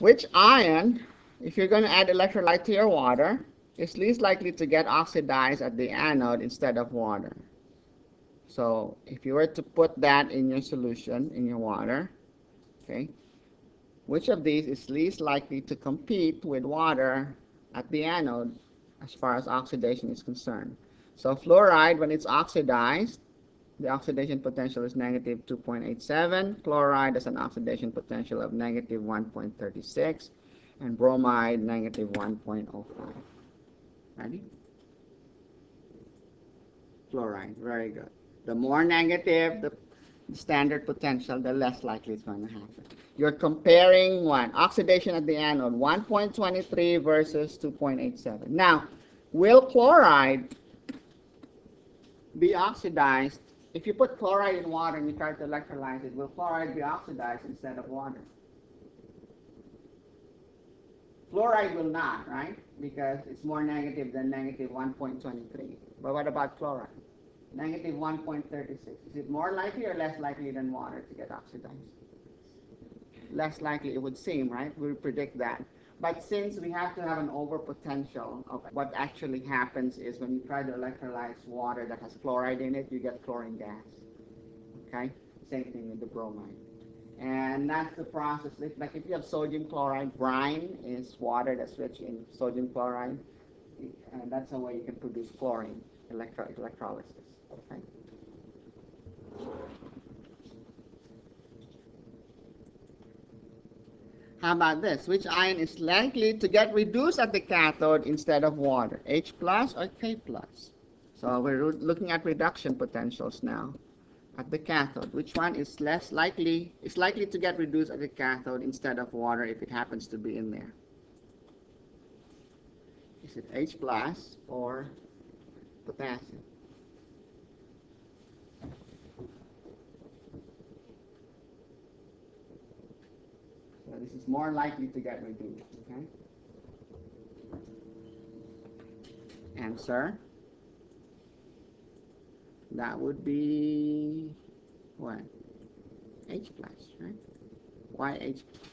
Which ion, if you're going to add electrolyte to your water, is least likely to get oxidized at the anode instead of water? So if you were to put that in your solution, in your water, okay, which of these is least likely to compete with water at the anode as far as oxidation is concerned? So fluoride, when it's oxidized, the oxidation potential is negative 2.87. Chloride has an oxidation potential of negative 1.36. And bromide, negative 1.05. Ready? Fluoride, very good. The more negative the standard potential, the less likely it's going to happen. You're comparing what? Oxidation at the anode, 1.23 versus 2.87. Now, will chloride be oxidized? If you put chloride in water and you try to electrolyze it, will chloride be oxidized instead of water? Fluoride will not, right? Because it's more negative than negative 1.23. But what about chloride? Negative 1.36. Is it more likely or less likely than water to get oxidized? Less likely, it would seem, right? We predict that. But since we have to have an overpotential, what actually happens is when you try to electrolyze water that has chloride in it, you get chlorine gas. Okay? Same thing with the bromide. And that's the process. Like if you have sodium chloride, brine is water that's rich in sodium chloride. And that's the way you can produce chlorine, electrolysis. Okay? How about this? Which ion is likely to get reduced at the cathode instead of water? H plus or K plus? So we're looking at reduction potentials now at the cathode. Which one is likely to get reduced at the cathode instead of water if it happens to be in there? Is it H plus or potassium? So this is more likely to get reduced, okay? Answer. That would be what? H plus, right? Why H plus?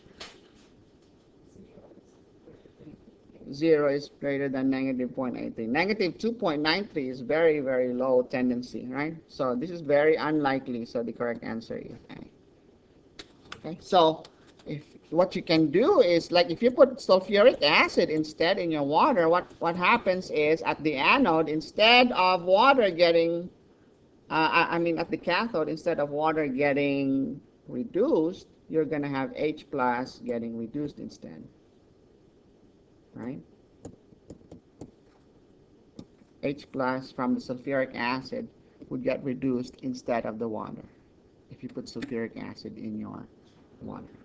0 is greater than negative 0.83. Negative 2.93 is very, very low tendency, right? So this is very unlikely, so the correct answer is A. Okay, so what you can do is, like if you put sulfuric acid instead in your water, what happens is at the anode, instead of water getting, at the cathode, instead of water getting reduced, you're going to have H plus getting reduced instead. Right? H plus from the sulfuric acid would get reduced instead of the water if you put sulfuric acid in your water.